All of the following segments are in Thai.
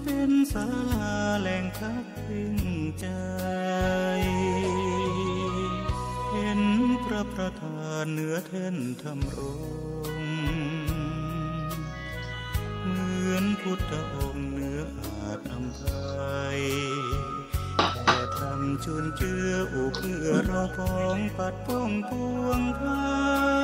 เป็นศาลาแหล่งพักพิงใจเห็นพระประธานเหนือแท่นธรรมรงเหมือนพุทธองค์เหนืออาจอำไพแต่ทำจุนเจืออุเพื่อเราพ้องปัดป้องปวงภัย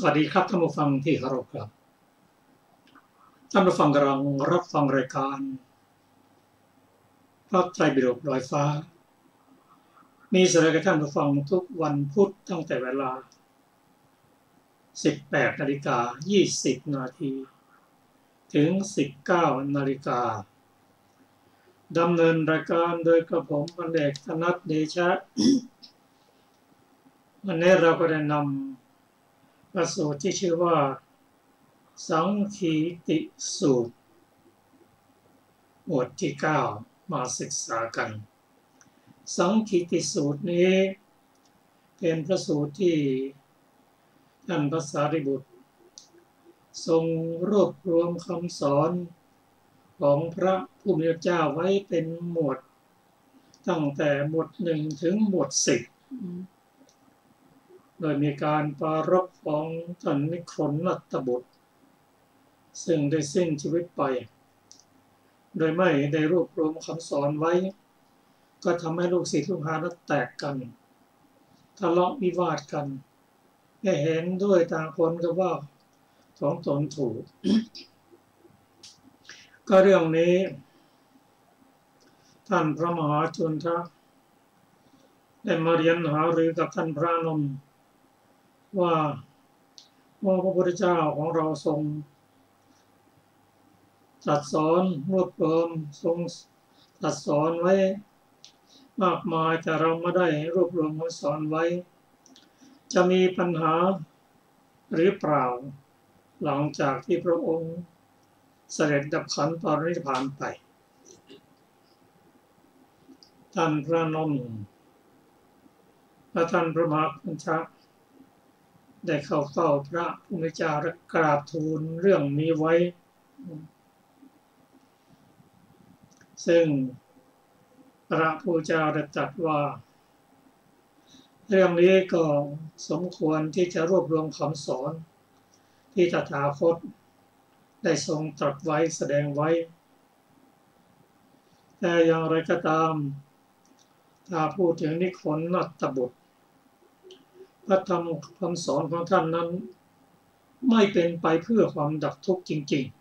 สวัสดีครับท่านผู้ฟังที่เคารพครับท่านผู้ฟังกำลังรับฟังรายการพระไตรปิฎกลอยฟ้ามีเสนอให้ท่านผู้ฟังทุกวันพุธตั้งแต่เวลา 18:20 นาทีถึง 19 นาฬิกาดำเนินรายการโดยกระผมพันเอกธนัทเดชะ วันนี้เราก็ได้นำพระสูตรที่ชื่อว่าสังคีติสูตรบทที่ 9 มาศึกษากันสังคีติสูตรนี้เป็นพระสูตรที่ท่านพระสารีบุตรทรงรวบรวมคำสอนของพระผู้มีพระเจ้าไว้เป็นหมวดตั้งแต่หมวด1ถึงหมวด10โดยมีการปรารภของท่านนิครนนัตตบุตรซึ่งได้สิ้นชีวิตไปโดยไม่ได้รวบรวมคำสอนไว้ก็ทำให้ลูกศิษย์ลูกหานั้นแตกกันทะเลาะวิวาทกันไม่เห็นด้วยต่างคนก็ว่าของตนถูก ก็เรื่องนี้ท่านพระมหาจุนทะได้มาเรียนหารือกับท่านพระนนท์ว่าพระพุทธเจ้าของเราทรงตรัสสอนรวบรวมทรงตรัสสอนไว้มากมายแต่เราไม่ได้รวบรวมคำสอนไว้จะมีปัญหาหรือเปล่าหลังจากที่พระองค์เสด็จดับขันธ์ปรินิพพานไปท่านพระนนท์และท่านพระมหาคัญชะได้เข้าเฝ้าพระผู้มีพระเจ้าและกราบทูลเรื่องนี้ไว้ซึ่งพระผู้เจ้าได้ตรัสว่าเรื่องนี้ก็สมควรที่จะรวบรวมคำสอนที่ตถาคตได้ทรงตรัสไว้แสดงไว้แต่อย่างไรก็ตามถ้าพูดถึงนิครนนัตตบุตรพระธรรมคำสอนของท่านนั้นไม่เป็นไปเพื่อความดับทุกข์จริงๆ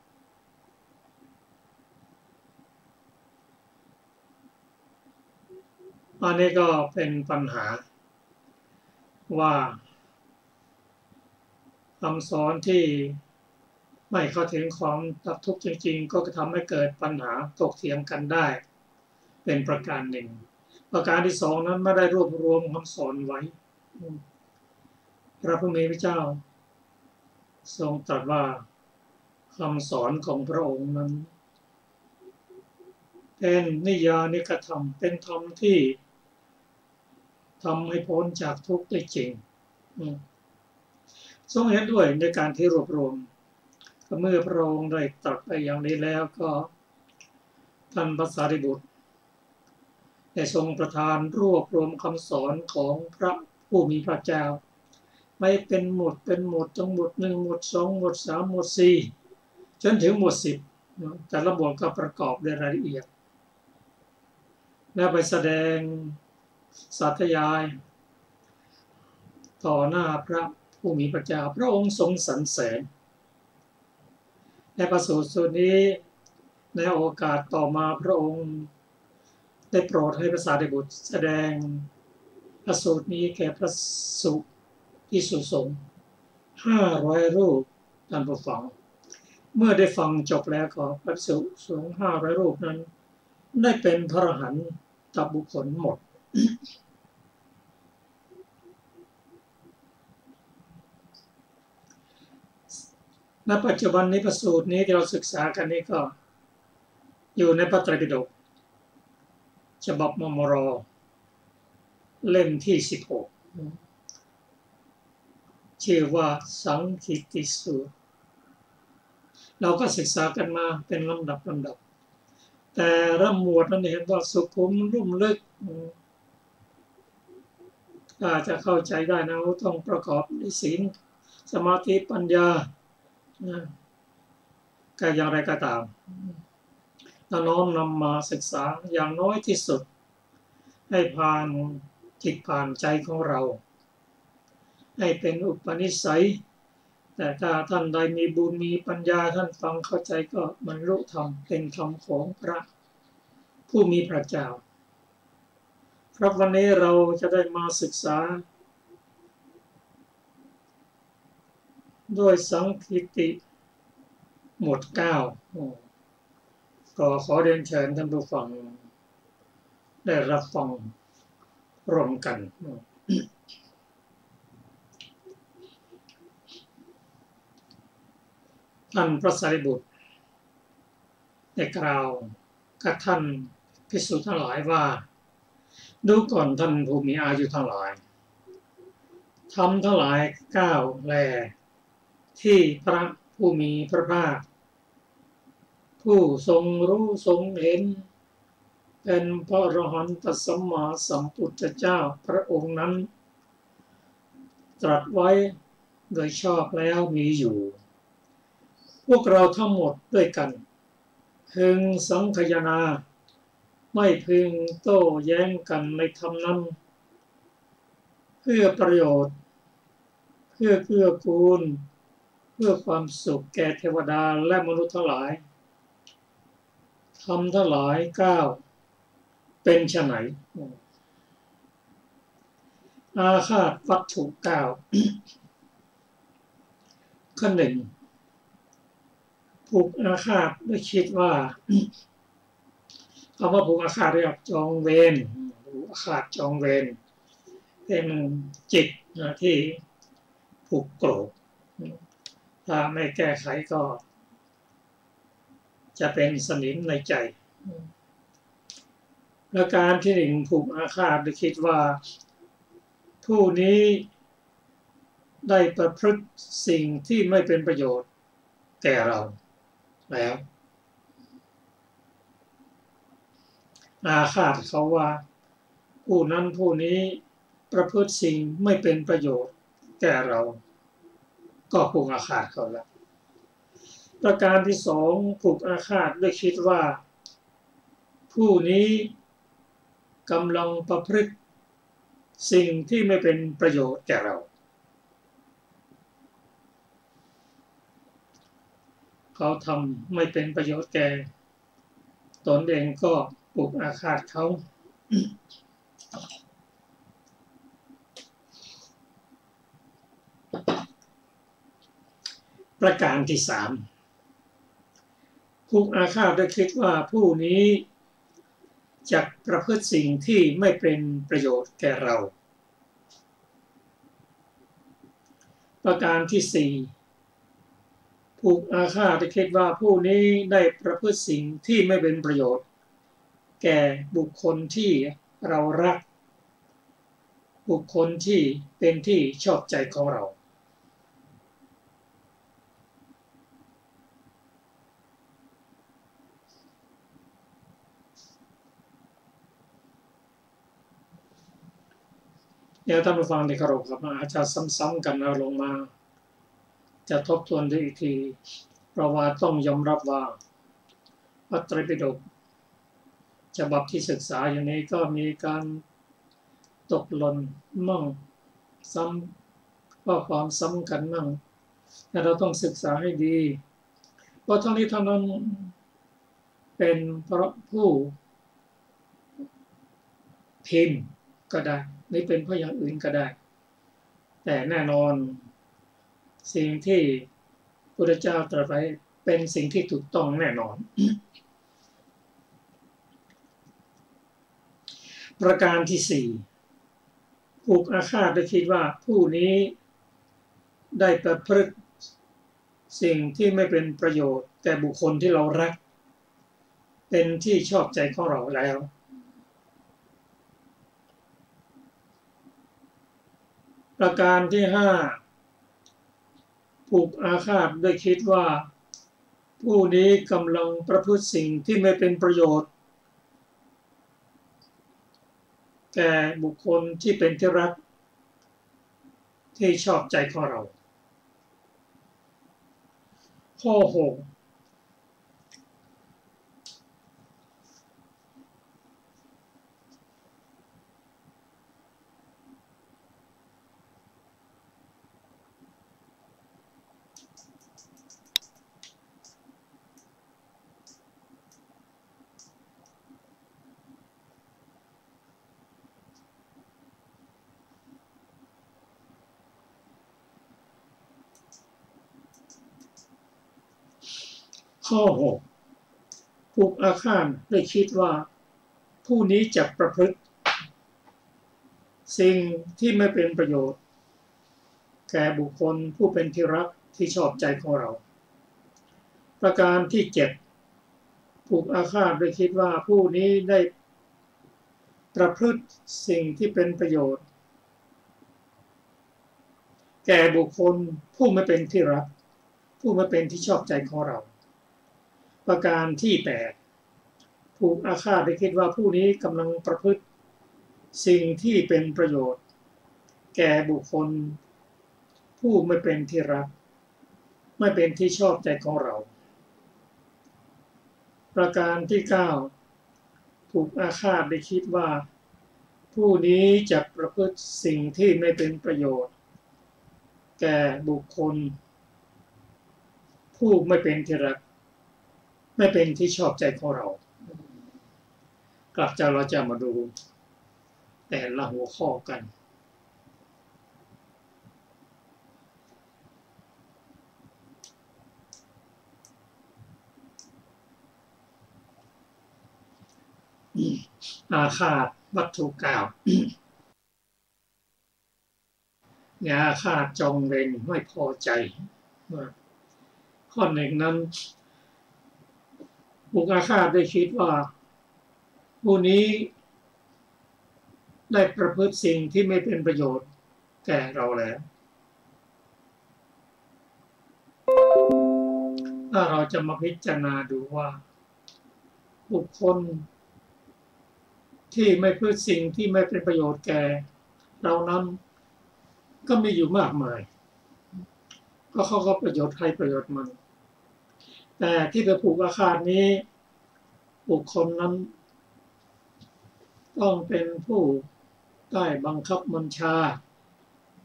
อันนี้ก็เป็นปัญหาว่าคำสอนที่ไม่เข้าถึงความดับทุกข์จริงๆก็จะทำให้เกิดปัญหาถกเถียงกันได้เป็นประการหนึ่งประการที่สองนั้นไม่ได้รวบรวมคำสอนไว้พระผู้มีพระเจ้าทรงตรัสว่าคำสอนของพระองค์นั้นเป็นนิยานิกธรรมเป็นธรรมที่ทำให้พ้นจากทุกข์ได้จริงทรงเห็นด้วยในการที่รวบรวมเมื่อพระองค์ได้ตรัสไปอย่างนี้แล้วก็ท่านพระสารีบุตรได้ทรงประทานรวบรวมคำสอนของพระผู้มีพระเจ้าไม่เป็นหมวดทั้งหมวด1หมวด2หมวด3หมวด4จนถึงหมวด10แต่ละหมวดก็ประกอบด้วยรายละเอียดและไปแสดงสาธยายต่อหน้าพระผู้มีพระเจ้าพระองค์ทรงสรรเสริญในพระสูตรนี้ในโอกาสต่อมาพระองค์ ได้โปรดให้พระสารีบุตรแสดงพระสูตรนี้แก่พระสุภิกษุสงฆ์500 รูปท่านผู้ฟังเมื่อได้ฟังจบแล้วก็พระภิกษุสงฆ์500 รูปนั้นได้เป็นพระอรหันตบุคคลหมดณปัจจุบันนี้พระสูตรนี้ที่เราศึกษากันนี้ก็อยู่ในพระไตรปิฎกฉบับมมร.เล่มที่16ชื่อว่าสังคีติสูตรเราก็ศึกษากันมาเป็นลำดับแต่ละหมวดนั้นเห็นว่าสุขุมลุ่มลึกถ้าจะเข้าใจได้นะต้องประกอบด้วยศีลสมาธิปัญญาก็อย่างไรก็ตามเราน้อมนำมาศึกษาอย่างน้อยที่สุดให้ผ่านจิตผ่านใจของเราให้เป็นอุปนิสัยแต่ถ้าท่านใดมีบุญมีปัญญาท่านฟังเข้าใจก็บรรลุธรรมเป็นธรรมของพระผู้มีพระเจ้าครับวันนี้เราจะได้มาศึกษาด้วยสังคีติหมวด9ก็ขอเรียนเชิญท่านผู้ฟังได้รับฟังร่วมกันท่านพระสารีบุตรได้กล่าวกับท่านภิกษุทั้งหลายว่าดูก่อนท่านผู้มีอายุทั้งหลายธรรมทั้งหลาย9แลที่พระผู้มีพระภาคผู้ทรงรู้ทรงเห็นเป็นพระอรหันตสัมมาสัมพุทธเจ้าพระองค์นั้นตรัสไว้โดยชอบแล้วมีอยู่พวกเราทั้งหมดด้วยกันพึงสังคายนาไม่พึงโต้แย้งกันในธรรมนั้นเพื่อประโยชน์เพื่อเกื้อกูลเพื่อความสุขแก่เทวดาและมนุษย์ทั้งหลายธรรมทั้งหลาย9เป็นไฉนอาฆาตวัตถุ9ข้อ 1ผูกอาฆาตด้วยคิดว่าคำว่าผูกอาฆาตเรียกจองเวรผูกอาฆาตจองเวรเป็นจิตที่ผูกโกรธถ้าไม่แก้ไขก็จะเป็นสนิมในใจประการที่1ผูกอาฆาตด้วยคิดว่าผู้นี้ได้ประพฤติสิ่งที่ไม่เป็นประโยชน์แก่เราแล้วอาฆาตเขาว่าผู้นั้นผู้นี้ประพฤติสิ่งไม่เป็นประโยชน์แก่เราก็ผูกอาฆาตเขาแล้วประการที่2ผูกอาฆาตด้วยคิดว่าผู้นี้กำลังประพฤติสิ่งที่ไม่เป็นประโยชน์แก่เราเขาทำไม่เป็นประโยชน์แก่ตนเองก็ผูกอาฆาตเขาประการที่3ผูกอาฆาตด้วยคิดว่าผู้นี้จะประพฤติสิ่งที่ไม่เป็นประโยชน์แก่เราประการที่4ผูกอาฆาตด้วยคิดว่าผู้นี้ได้ประพฤติสิ่งที่ไม่เป็นประโยชน์แก่บุคคลที่เรารักบุคคลที่เป็นที่ชอบใจของเราเนี่ยท่านผู้ฟังที่เคารพครับอาจจะซ้ำๆกันเอาลงมาจะทบทวนได้อีกทีเพราะว่าต้องยอมรับว่าพระไตรปิฎกฉบับที่ศึกษาอย่างนี้ก็มีการตกหล่นมั่งซ้ำว่าความซ้ำกันมั่งแต่เราต้องศึกษาให้ดีเพราะทั้งนี้ทั้งนั้นเป็นเพราะผู้ พิมพ์ก็ได้หรือเป็นเพราะอย่างอื่นก็ได้แต่แน่นอนสิ่งที่พระพุทธเจ้าตรัสไว้เป็นสิ่งที่ถูกต้องแน่นอนประการที่สี่ผูกอาฆาตโดยคิดว่าผู้นี้ได้ประพฤติสิ่งที่ไม่เป็นประโยชน์แก่บุคคลที่เรารักเป็นที่ชอบใจของเราแล้วประการที่ห้าผูกอาฆาตด้วยคิดว่าผู้นี้กำลังประพฤติสิ่งที่ไม่เป็นประโยชน์แก่บุคคลที่เป็นที่รักที่ชอบใจของเราข้อหกผูกอาฆาตด้วยคิดว่าผู้นี้จะประพฤติสิ่งที่ไม่เป็นประโยชน์แก่บุคคลผู้เป็นที่รักที่ชอบใจของเราประการที่เจ็ดผูกอาฆาตด้วยคิดว่าผู้นี้ได้ประพฤติสิ่งที่เป็นประโยชน์แก่บุคคลผู้ไม่เป็นที่รักผู้ไม่เป็นที่ชอบใจของเราประการที่แปดผูกอาฆาตด้วยคิดว่าผู้นี้กำลังประพฤติสิ่งที่เป็นประโยชน์แก่บุคคลผู้ไม่เป็นที่รักไม่เป็นที่ชอบใจของเราประการที่เก้าผูกอาฆาตด้วยคิดว่าผู้นี้จะประพฤติสิ่งที่ไม่เป็นประโยชน์แก่บุคคลผู้ไม่เป็นที่รักไม่เป็นที่ชอบใจของเรากลับจากเราจะมาดูแต่ละหัวข้อกันอาฆาตวัตถุเก้าอย่าอาฆาตจองเวรไม่พอใจข้อหนึ่งนั้นผูกอาฆาตได้คิดว่าผู้นี้ได้ประพฤติสิ่งที่ไม่เป็นประโยชน์แก่เราแล้วถ้าเราจะมาพิจารณาดูว่าบุคคลที่ไม่ประพฤติสิ่งที่ไม่เป็นประโยชน์แก่เรานั้นก็มีอยู่มากมายก็เขาก็ประโยชน์ใครประโยชน์มันแต่ที่ไปผูกอาฆาตนี้บุคคลนั้นต้องเป็นผู้ใต้บังคับบัญชา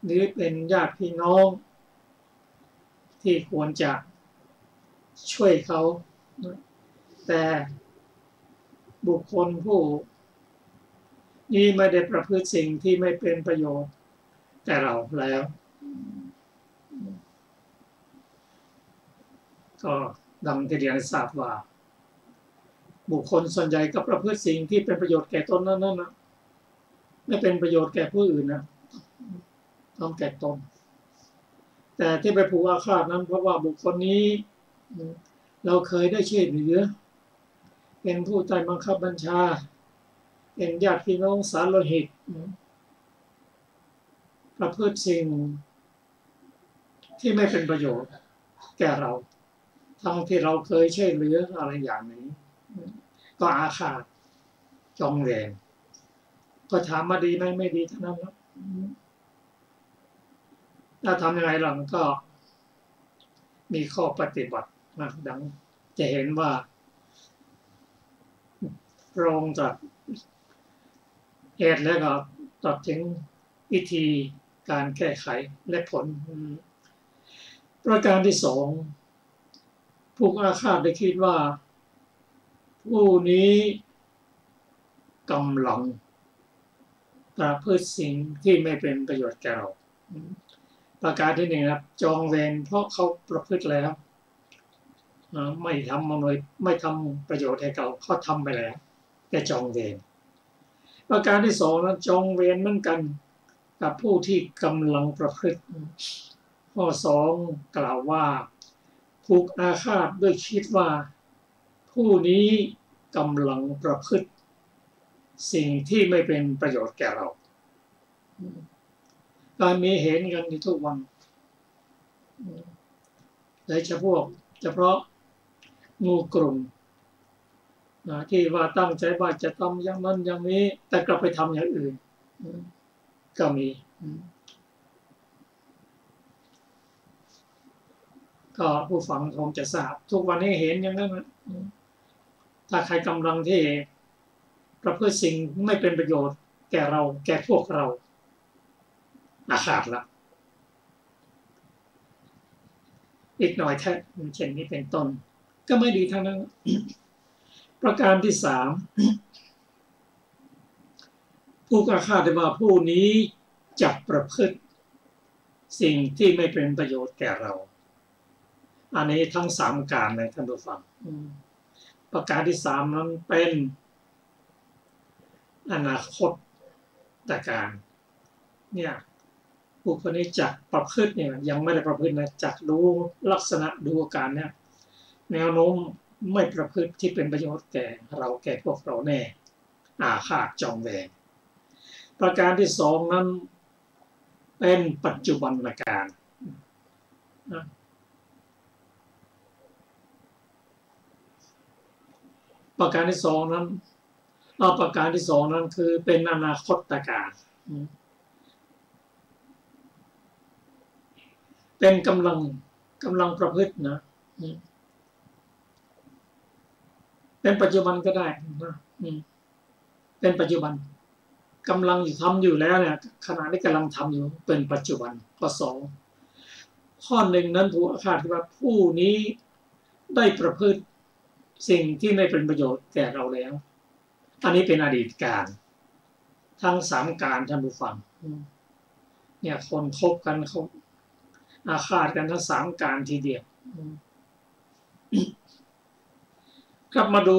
หรือเป็นญาติพี่น้องที่ควรจะช่วยเขาแต่บุคคลผู้นี้ไม่ได้ประพฤติสิ่งที่ไม่เป็นประโยชน์แก่เราแล้วก็ดังที่เรียนทราบว่าบุคคลส่วนใหญ่ก็ประพฤติสิ่งที่เป็นประโยชน์แก่ตนนั้นนะไม่เป็นประโยชน์แก่ผู้อื่นนะต้องแก่ตนแต่ที่ไปผูกอาฆาตนั้นเพราะว่าบุคคลนี้เราเคยได้ช่วยเหลือเป็นผู้ใต้บังคับบัญชาเป็นญาติพี่น้องสารโลหิตประพฤติสิ่งที่ไม่เป็นประโยชน์แก่เราทั้งที่เราเคยช่วยเหลืออะไรอย่างนี้ก็อาฆาตจองเวรก็ถามมาดีไหมไม่ดีเท่านั้นนะถ้าทำยังไงหลังก็มีข้อปฏิบัตินะดังจะเห็นว่าพระองค์ตรัสเหตุแล้วก็ตรัสถึงวิธีการแก้ไขและผลประการที่สองผูกอาฆาตได้คิดว่าผู้นี้กำลัง ประพฤติสิ่งที่ไม่เป็นประโยชน์แก่เราประการที่หนึ่งครับจองเวรเพราะเขาประพฤติแล้วไม่ทำไม่ทำประโยชน์ให้เขาทำไปแล้วแต่จองเวรประการที่สองนั้นจองเวรเหมือนกันกับผู้ที่กำลังประพฤติข้อสองกล่าวว่าผูกอาฆาตด้วยคิดว่าผู้นี้กำลังประพฤติสิ่งที่ไม่เป็นประโยชน์แก่เราการมีเห็นกันในทุกวันโดยเฉพาะงูกลุ่มที่ว่าตั้งใจว่าจะทำอย่างนั้นอย่างนี้แต่กลับไปทำอย่างอื่นก็มีก็ผู้ฟังคงจะทราบทุกวันนี้เห็นอย่างนั้นถ้าใครกำลังที่ประพฤติสิ่งไม่เป็นประโยชน์แก่เราแก่พวกเราอาฆาตละอีกหน่อยแท้เช่นนี้เป็นต้นก็ไม่ดีทั้งนั้นประการที่สามผู้อาฆาตได้ว่าผู้นี้จะประพฤติสิ่งที่ไม่เป็นประโยชน์แก่เราอันนี้ทั้งสามการเลยท่านผู้ฟังประการที่สามนั้นเป็นอนาคตการเนี่ยผู้คนนี้จักประพฤติเนี่ยยังไม่ได้ประพฤตินะจักดูลักษณะดูอาการเนี่ยแนวโน้มไม่ประพฤติที่เป็นประโยชน์แก่เราแก่พวกเราแน่อาฆาตจองเวรประการที่สองนั้นเป็นปัจจุบันการประการที่สองนั้นคือเป็นอนาคตการเป็นกำลังประพฤตินะเป็นปัจจุบันก็ได้เป็นปัจจุบันกำลังทำอยู่แล้วเนี่ยขณะนี้กำลังทำอยู่เป็นปัจจุบันข้อสองข้อหนึ่งนั้นผู้อาฆาตว่าผู้นี้ได้ประพฤติสิ่งที่ไม่เป็นประโยชน์แก่เราแล้วอันนี้เป็นอดีตการทั้งสามการท่านผู้ฟังเนี่ยคนคบกันเขาอาฆาตกันทั้งสามการทีเดียวกลับมาดู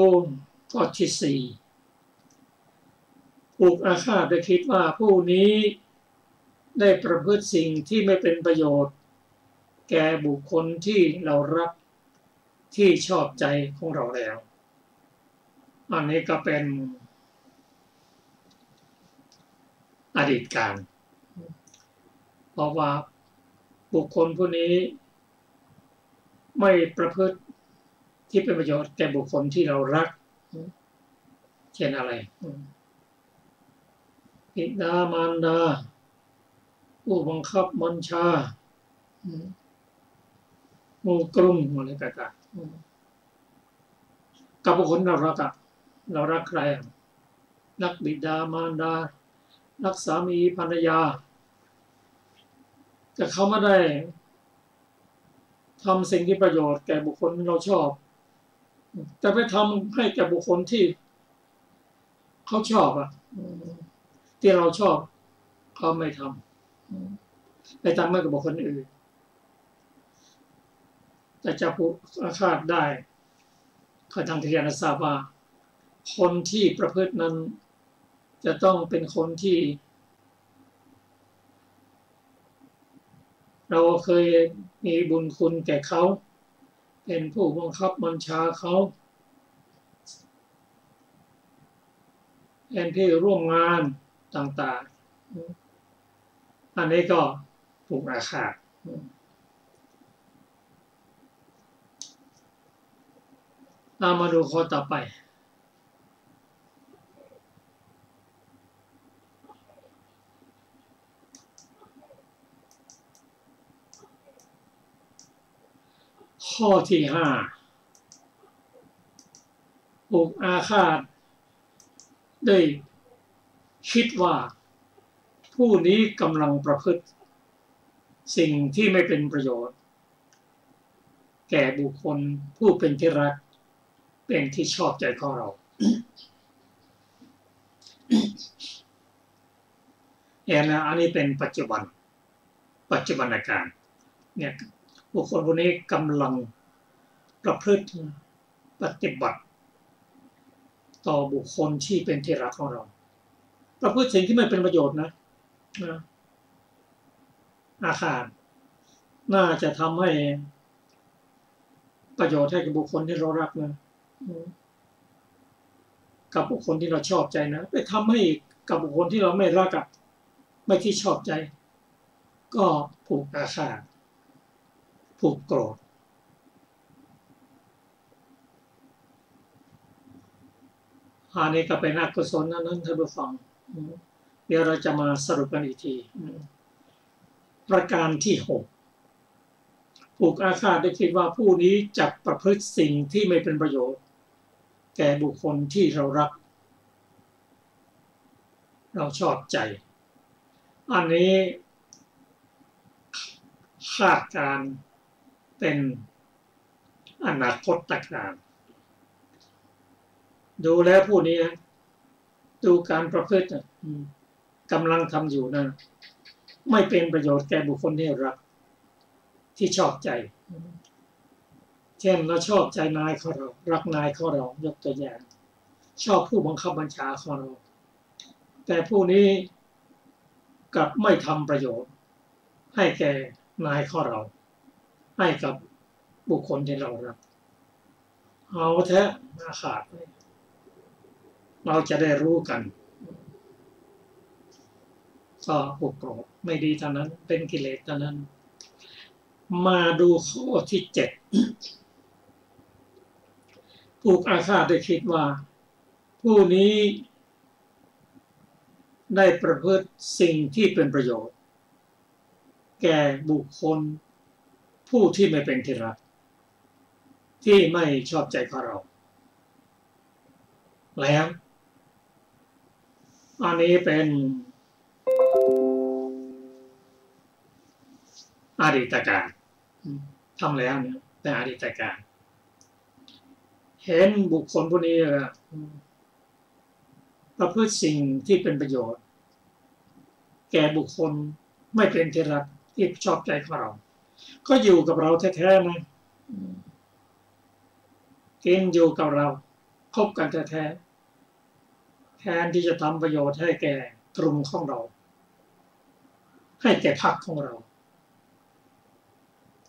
ข้อที่สี่ผูกอาฆาตโดยคิดว่าผู้นี้ได้ประพฤติสิ่งที่ไม่เป็นประโยชน์แก่บุคคลที่เรารักที่ชอบใจของเราแล้วอันนี้ก็เป็นอดีตการเพราะว่าบุคคลผู้นี้ไม่ประพฤติที่เป็นประโยชน์แก่บุคคลที่เรารักเช่นอะไรบิดามารดาผู้บังคับบัญชาหมู่กลุ่มอะไรต่างๆกับบุคคลเรารักใครรักบิดามารดารักสามีภรรยาแต่เขาไม่ได้ทำสิ่งที่ประโยชน์แก่บุคคลที่เราชอบแต่ไปทำให้แก่บุคคลที่เขาชอบที่เราชอบเขาไม่ทำไปทำให้กับบุคคลอื่นแต่จะผูกอาฆาตได้ข้าทางเทียนทราบว่าคนที่ประพฤตินั้นจะต้องเป็นคนที่เราเคยมีบุญคุณแก่เขาเป็นผู้บังคับบัญชาเขาเป็นที่ร่วมงานต่างๆอันนี้ก็ผูกอาฆาตมาดูข้อต่อไปข้อที่ห้าผูกอาฆาตได้คิดว่าผู้นี้กำลังประพฤติสิ่งที่ไม่เป็นประโยชน์แก่บุคคลผู้เป็นที่รักเป็นที่ชอบใจของเรา เนี่ยนะอันนี้เป็นปัจจุบันการเนี่ยบุคคลคนนี้กำลังประพฤติปฏิบัติต่อบุคคลที่เป็นที่รักของเราประพฤติสิ่งที่ไม่เป็นประโยชน์นะอาฆาตน่าจะทำให้ประโยชน์ให้กับบุคคลที่เรารักนะกับบุคคลที่เราชอบใจนะไปทำให้กับบุคคลที่เราไม่รักกับไม่ที่ชอบใจก็ผูกอาฆาตผูกโกรธอันนี้ก็เป็นอกุศลนั้นท่านผู้ฟังเดี๋ยวเราจะมาสรุปกันอีกทีประการที่6ผูกอาฆาตได้คิดว่าผู้นี้จะประพฤติสิ่งที่ไม่เป็นประโยชน์แก่บุคคลที่เรารักเราชอบใจอันนี้คาดการเป็นอนาคตการดูแล้วผู้นี้นะดูการประพฤติกำลังทำอยู่นะไม่เป็นประโยชน์แก่บุคคลที่รักที่ชอบใจเช่นเราชอบใจนายของเรารักนายของเรายกตัวอย่างชอบผู้บังคับบัญชาของเราแต่ผู้นี้กลับไม่ทำประโยชน์ให้แก่นายของเราให้กับบุคคลที่เรารักเอาแท้อาฆาตเราจะได้รู้กันก็ผูกโกรธไม่ดีเท่านั้นเป็นกิเลสเท่านั้นมาดูข้อที่7ผูกอาฆาตได้คิดว่าผู้นี้ได้ประพฤติสิ่งที่เป็นประโยชน์แก่บุคคลผู้ที่ไม่เป็นที่รักที่ไม่ชอบใจของเราแล้วอันนี้เป็นอดีตการทำแล้วเนี่ยในอดีตการเห็นบุคคลผู้นี้ประพฤติสิ่งที่เป็นประโยชน์แก่บุคคลไม่เป็นที่รักที่ชอบใจของเราก็อยู่กับเราแท้ๆนะกินอยู่กับเราคบกันแท้ๆแทนที่จะทำประโยชน์ให้แก่กลุ่มของเราให้แก่พรรคของเรา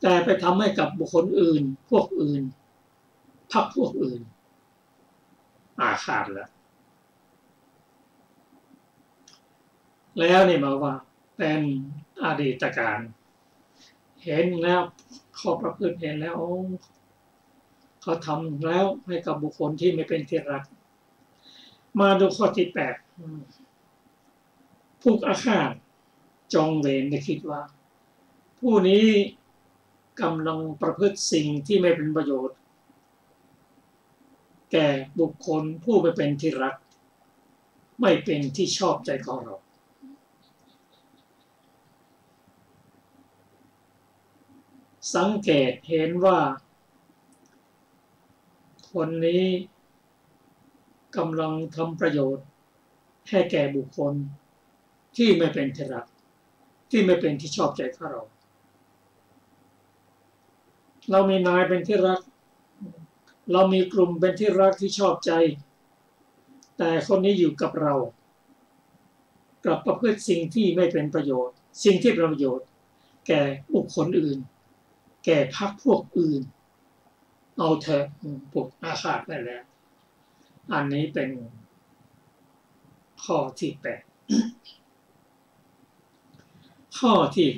แต่ไปทำให้กับบุคคลอื่นพวกอื่นพรรคพวกอื่นอาฆาตแล้วนี่มาว่าเป็นอดีตการเห็นแล้วเขาประพฤติเห็นแล้วเขาทำแล้วให้กับบุคคลที่ไม่เป็นที่รักมาดูข้อที่8ผูกอาฆาตจองเวรได้คิดว่าผู้นี้กำลังประพฤติสิ่งที่ไม่เป็นประโยชน์แก่บุคคลผู้ไม่เป็นที่รักไม่เป็นที่ชอบใจของเราสังเกตเห็นว่าคนนี้กำลังทำประโยชน์ให้แก่บุคคลที่ไม่เป็นที่รักที่ไม่เป็นที่ชอบใจของเราเรามีนายเป็นที่รักเรามีกลุ่มเป็นที่รักที่ชอบใจแต่คนนี้อยู่กับเรากลับประพฤติสิ่งที่ไม่เป็นประโยชน์สิ่งที่เป็นประโยชน์แก่บุคคลอื่นแก่พรรคพวกอื่นเอาเถอะผูกอาฆาตไปแล้วอันนี้เป็นข้อที่8ข้อที่9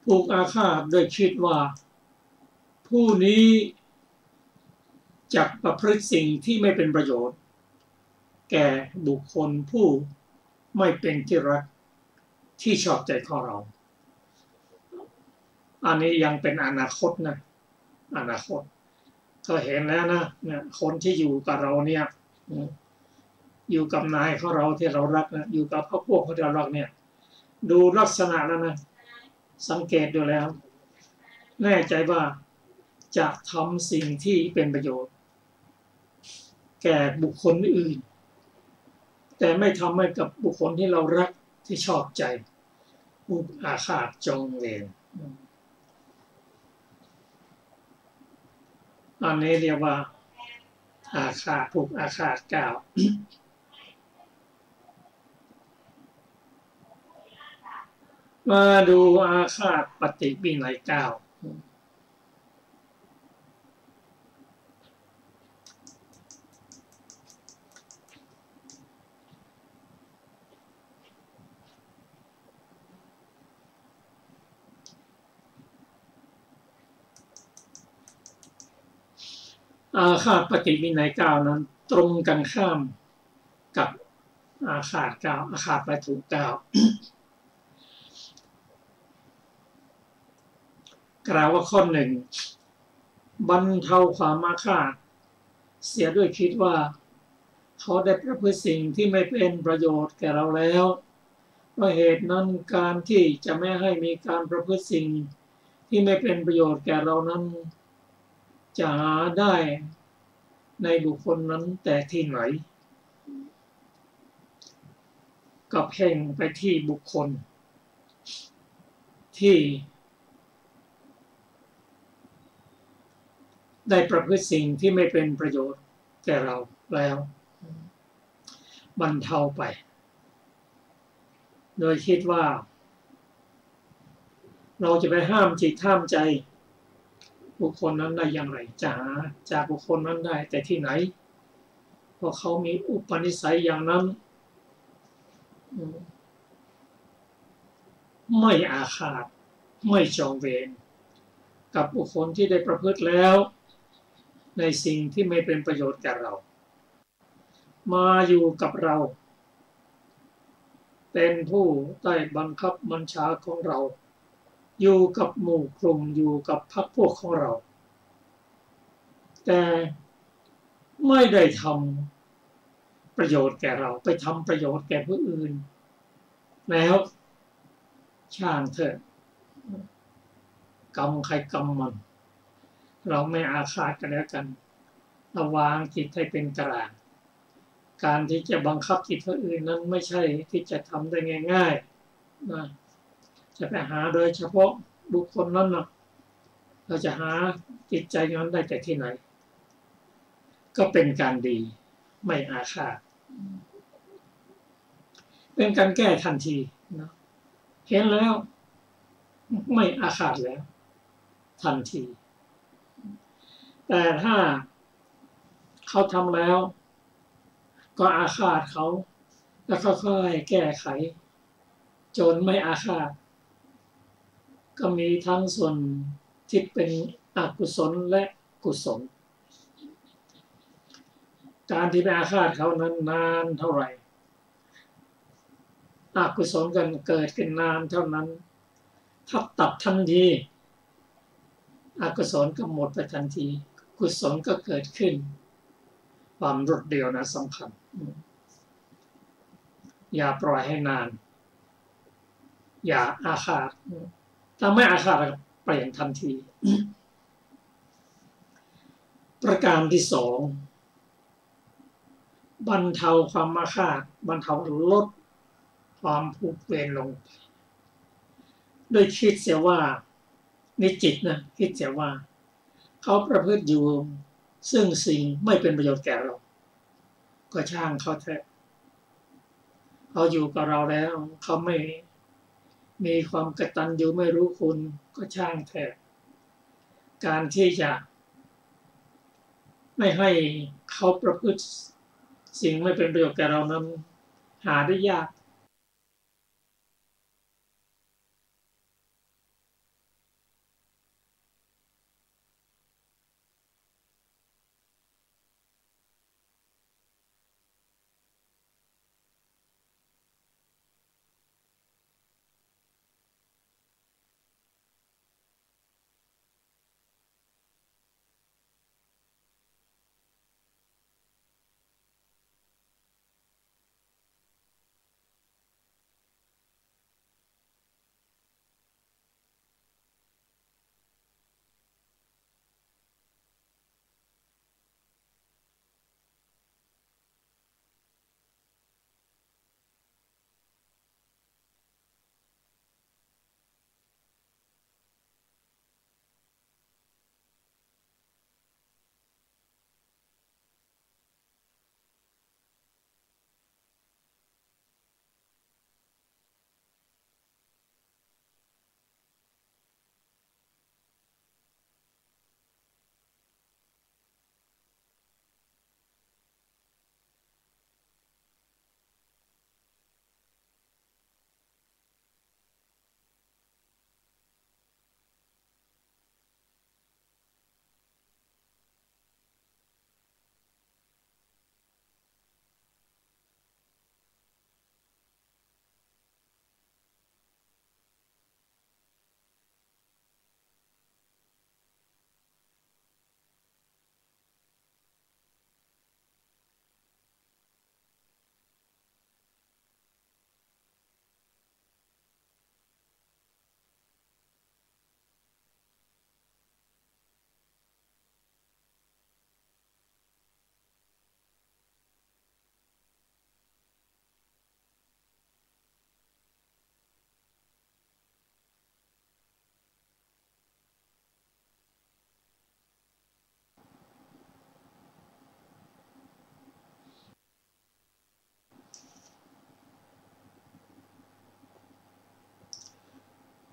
ผูกอาฆาตโดยคิดว่าผู้นี้จะประพฤติสิ่งที่ไม่เป็นประโยชน์แก่บุคคลผู้ไม่เป็นที่รักที่ชอบใจของเราอันนี้ยังเป็นอนาคตนะอนาคตก็เห็นแล้วนะคนที่อยู่กับเราเนี่ยอยู่กับนายของเราที่เรารักนะอยู่กับพวกที่เรารักเนี่ยดูลักษณะแล้วนะสังเกตดูแล้วแน่ใจว่าจะทำสิ่งที่เป็นประโยชน์ แก่บุคคลอื่นแต่ไม่ทำให้กับบุคคลที่เรารักที่ชอบใจผูกอาฆาตจองเวรอันนี้เรียกว่าอาฆาตผูกอาฆาตกล่าวมาดูอาฆาตปฏิวินัย9อาฆาตปฏิวินัย9นั้นตรงกันข้ามกับอาฆาต9อาฆาตวัตถุ9กล่าวว่าข้อ 1บรรเทาความอาฆาตเสียด้วยคิดว่าเขาได้ประพฤติสิ่งที่ไม่เป็นประโยชน์แก่เราแล้วเพราะเหตุนั้นการที่จะไม่ให้มีการประพฤติสิ่งที่ไม่เป็นประโยชน์แก่เรานั้นจะหาได้ในบุคคลนั้นแต่ที่ไหนก็เพ่งไปที่บุคคลที่ได้ประพฤติสิ่งที่ไม่เป็นประโยชน์แก่เราแล้วบรรเทาไปโดยคิดว่าเราจะไปห้ามจิตห้ามใจบุคคลนั้นได้อย่างไรจะหาจากบุคคลนั้นได้แต่ที่ไหนเพราะเขามีอุปนิสัยอย่างนั้นไม่อาฆาตไม่จองเวรกับบุคคลที่ได้ประพฤติแล้วในสิ่งที่ไม่เป็นประโยชน์แก่เรามาอยู่กับเราเป็นผู้ใต้บังคับบัญชาของเราอยู่กับหมู่กลุ่มอยู่กับพรรคพวกของเราแต่ไม่ได้ทำประโยชน์แก่เราไปทำประโยชน์แก่ผู้อื่นแล้วช่างเถอะกรรมใครกรรมมันเราไม่อาฆาตกันแล้วกันระวางจิตให้เป็นกลางการที่จะบังคับจิตผู้อื่นนั้นไม่ใช่ที่จะทำได้ง่ายๆนะจะไปหาโดยเฉพาะบุคคลนั้นนะเราจะหาจิตใจนั้นได้แต่ที่ไหนก็เป็นการดีไม่อาฆาตเป็นการแก้ทันทีนะเห็นแล้วไม่อาฆาตแล้วทันทีแต่ถ้าเขาทำแล้วก็อาฆาตเขาแล้วค่อยๆแก้ไขจนไม่อาฆาตก็มีทั้งส่วนที่เป็นอกุศลและกุศลการที่ไปอาฆาตเขานั้นนานเท่าไหร่อกุศลกันเกิดขึ้นนานเท่านั้นถ้าตัดทันทีอกุศลก็หมดไปทันทีกุศลก็เกิดขึ้นความรวดเร็วนะสำคัญอย่าปล่อยให้นานอย่าอาฆาตถ้าไม่อาฆาตเปลี่ยนทันทีประการที่สองบรรเทาความอาฆาตบรรเทาลดความผูกเวรลงโดยคิดเสียว่าในจิตนะคิดเสียว่าเขาประพฤติอยู่ซึ่งสิ่งไม่เป็นประโยชน์แก่เราก็ช่างเขาเถอะเขาอยู่กับเราแล้วเขาไม่มีความกตัญญูไม่รู้คุณก็ช่างเถอะการที่จะไม่ให้เขาประพฤติสิ่งไม่เป็นประโยชน์แก่เรานั้นหาได้ยาก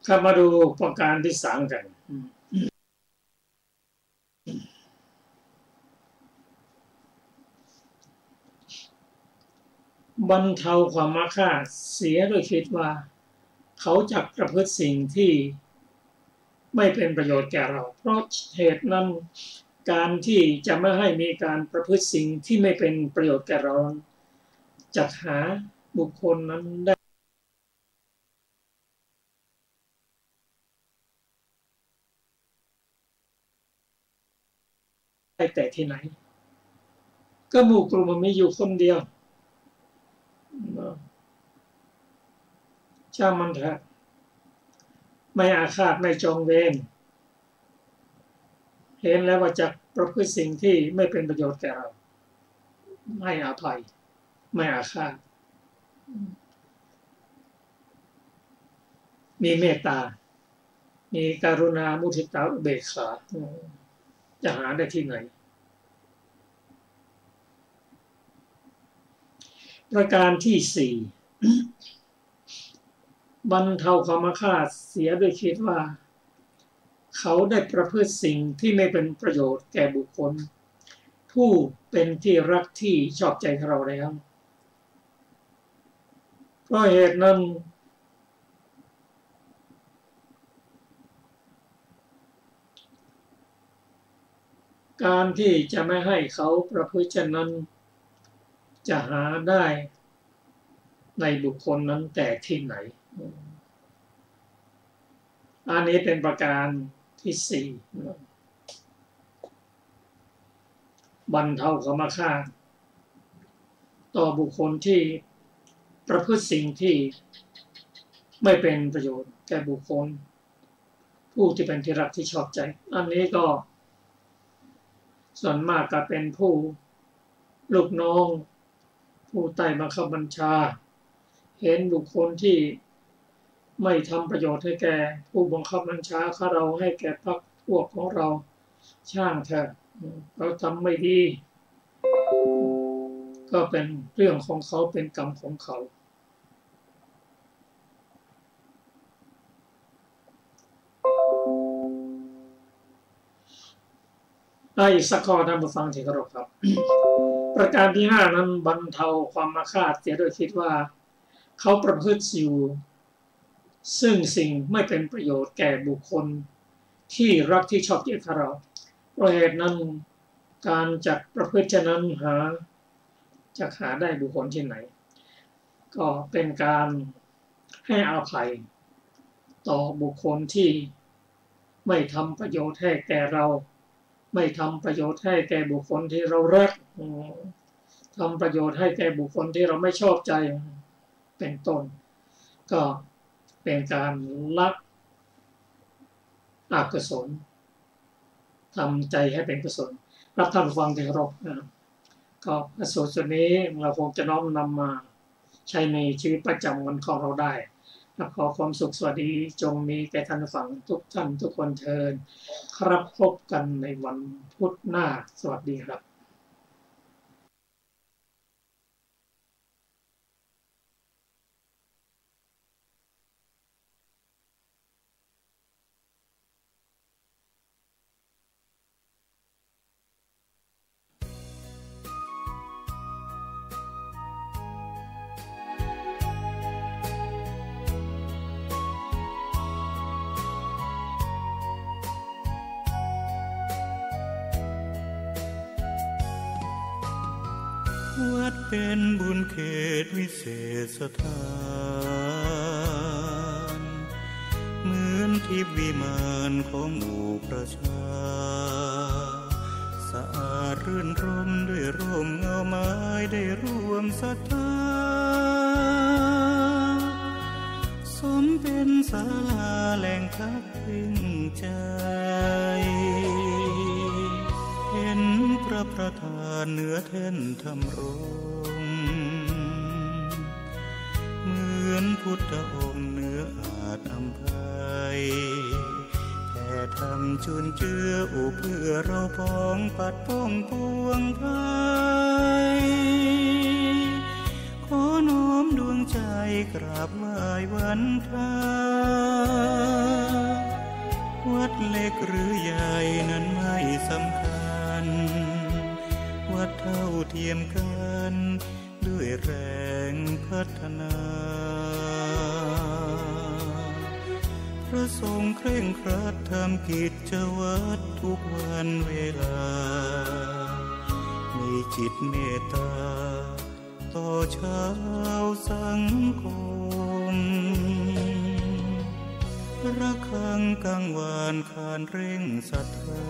ครับมาดูประการที่สามกันบรรเทาความอาฆาตเสียโดยคิดว่าเขาจะประพฤติสิ่งที่ไม่เป็นประโยชน์แก่เราเพราะเหตุนั้นการที่จะไม่ให้มีการประพฤติสิ่งที่ไม่เป็นประโยชน์แก่เราจัดหาบุคคลนั้นได้แต่ที่ไหนก็หมู่กลุ่มมันมีอยู่คนเดียวช่างมันเถอะไม่อาฆาตไม่จองเวรเห็นแล้วว่าจะประพฤติสิ่งที่ไม่เป็นประโยชน์แก่เราให้อภัยไม่อาฆาตมีเมตตามีกรุณามุทิตาอุเบกขาจะหาได้ที่ไหนประการที่สี่บรรเทาความอาฆาตเสียด้วยคิดว่าเขาได้ประพฤติสิ่งที่ไม่เป็นประโยชน์แก่บุคคลผู้เป็นที่รักที่ชอบใจเราแล้วเพราะเหตุนั้นการที่จะไม่ให้เขาประพฤติเช่นนั้นจะหาได้ในบุคคลนั้นแต่ที่ไหนอันนี้เป็นประการที่สี่บรรเทาความอาฆาตต่อบุคคลที่ประพฤติสิ่งที่ไม่เป็นประโยชน์แก่บุคคลผู้ที่เป็นที่รักที่ชอบใจอันนี้ก็ส่วนมากก็เป็นผู้ลูกน้องผู้ใต้บังคับบัญชาเห็นบุคคลที่ไม่ทำประโยชน์ให้แก่ผู้บังคับบัญชาของเราให้แก่พรรคพวกของเราช่างเถอะเราทำไม่ดีก็เป็นเรื่องของเขาเป็นกรรมของเขาอีกสักข้อท่านผู้ฟังที่เคารพครับประการที่ห้านั้นบรรเทาความอาฆาตเสียโดยคิดว่าเขาประพฤติอยู่ซึ่งสิ่งไม่เป็นประโยชน์แก่บุคคลที่รักที่ชอบใจเราเพราะเหตุนั้นการจัดประพฤติเช่นนั้นจะหาได้บุคคลที่ไหนก็เป็นการให้อภัยต่อบุคคลที่ไม่ทำประโยชน์ให้แก่เราไม่ทำประโยชน์ให้แก่บุคคลที่เรารักทำประโยชน์ให้แก่บุคคลที่เราไม่ชอบใจเป็นต้นก็เป็นการละอกุศลทำใจให้เป็นกุศลรับท่านฟังที่เคารพก็สูตรนี้เราคงจะน้อมนำมาใช้ในชีวิตประจำวันของเราได้ขอความสุขสวัสดีจงมีแก่ท่านฟังทุกท่านทุกคนเทินครับพบกันในวันพุธหน้าสวัสดีครับวัดเป็นบุญเขตวิเศษสถานเหมือนทิพย์วิมานของหมู่ประชาสะอาดรื่นรมด้วยร่มเงาไม้ได้ร่วมศรัทธาสมเป็นศาลาแหล่งพักพิงใจเห็นพระประธานเหนือแท่นธรรมรงเหมือนพุทธองค์เหนืออาจอำไพแต่ทำจุนเจืออุเพื่อเราพ้องปัดป้องปวงภัยขอน้อมดวงใจกราบไหว้วันทา เล็กหรือใหญ่นั้นไม่สำคัญวัดเท่าเทียมกันด้วยแรงพัฒนาพระทรงเคร่งครัดทำกิจวัตรทุกวันเวลามีจิตเมตตาต่อชาวสังคมระฆังกังวานขานเร่งศรัทธา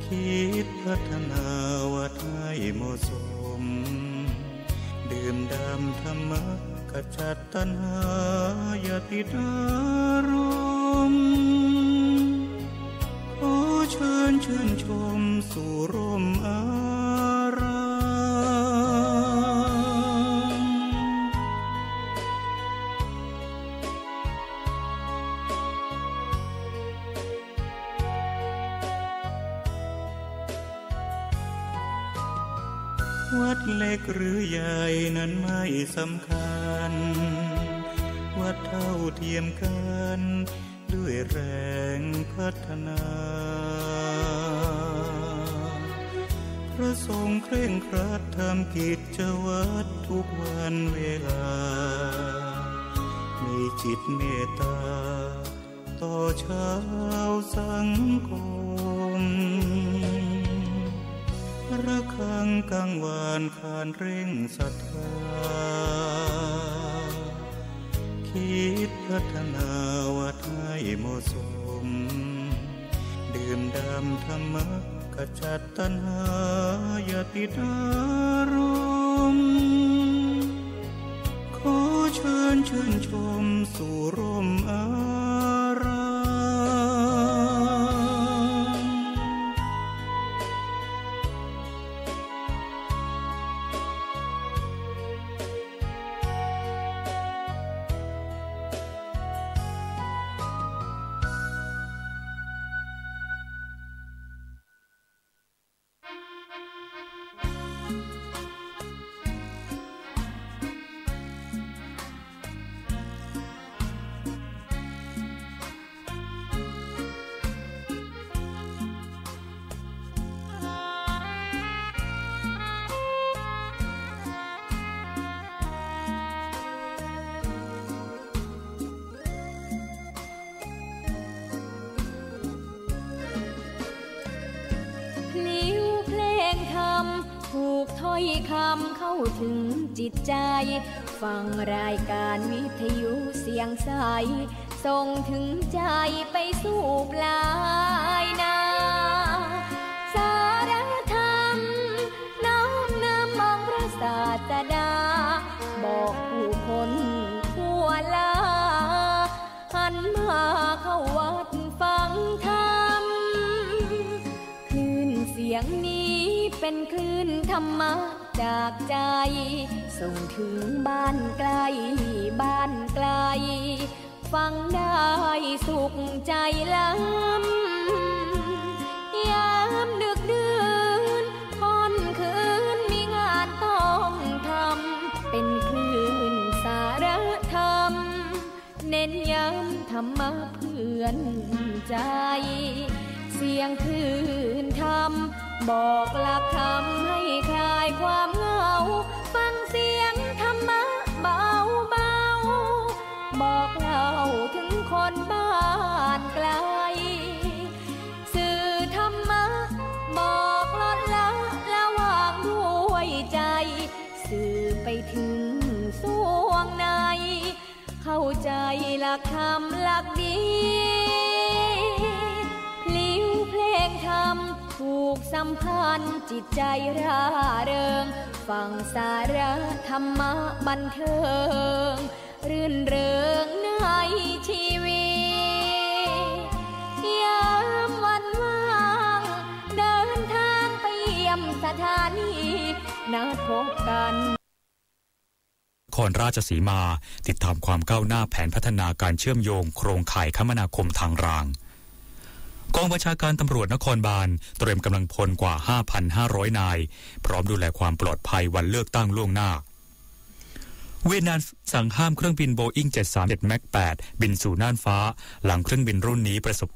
คิดพัฒนาวัดให้เหมาะสมดื่มด่ำธรรมะขจัดตัณหาอย่าติดอารมณ์ขอเชิญชื่นชมสู่ร่มอารามวัดเล็กหรือใหญ่นั้นไม่สำคัญวัดเท่าเทียมกันด้วยแรงพัฒนาพระทรงเคร่งครัดทำกิจวัตรทุกวันเวลามีจิตเมตตาต่อชาวสังคมระฆังกังวานขานเร่งศรัทธาคิดพัฒนาวัดให้เหมาะสมดื่มด่ำธรรมะขจัดตัณหาอย่าติดอารมณ์ขอเชิญชื่นชมสู่ร่มอารามถูกถ้อยคำเข้าถึงจิตใจฟังรายการวิทยุเสียงใสส่งถึงใจไปสู่ปลายนาสารธรรมน้อมนำมองพระศาสดาบอกผู้คนทั่วลาหันมาเข้าวัดฟังธรรมคลื่นเสียงนี้เป็นคลื่นธรรมะจากใจส่งถึงบ้านไกลบ้านไกลฟังได้สุขใจล้ำยามดึกดื่นค่ำคืนมีงานต้องทำเป็นคลื่นสารธรรมเน้นย้ำธรรมะเพื่อนใจเสียงคลื่นธรรมบอกหลักธรรมให้คลายความเหงาฟังเสียงธรรมะเบาเบาบอกเล่าถึงคนบ้านไกลสื่อธรรมะบอกลดละระหว่างด้วยใจสื่อไปถึงสวงในเข้าใจหลักธรรมหลักดีพลิ้วเพลงธรรมผูกสัมพันธ์จิตใจร่าเริงฟังสาระธรรมะบันเทิงรื่นเริงในชีวิตยามวันว่างเดินทางไปเยี่ยมสถานีนัดพบกันนครราชสีมาติดตามความก้าวหน้าแผนพัฒนาการเชื่อมโยงโครงข่ายคมนาคมทางรางกองบัญชาการตำรวจนครบาลเตรียมกำลังพลกว่า 5,500 นายพร้อมดูแลความปลอดภัยวันเลือกตั้งล่วงหน้า เวียดนามสั่งห้ามเครื่องบินโบอิ้ง737 MAX 8บินสู่น่านฟ้าหลังเครื่องบินรุ่นนี้ประสบ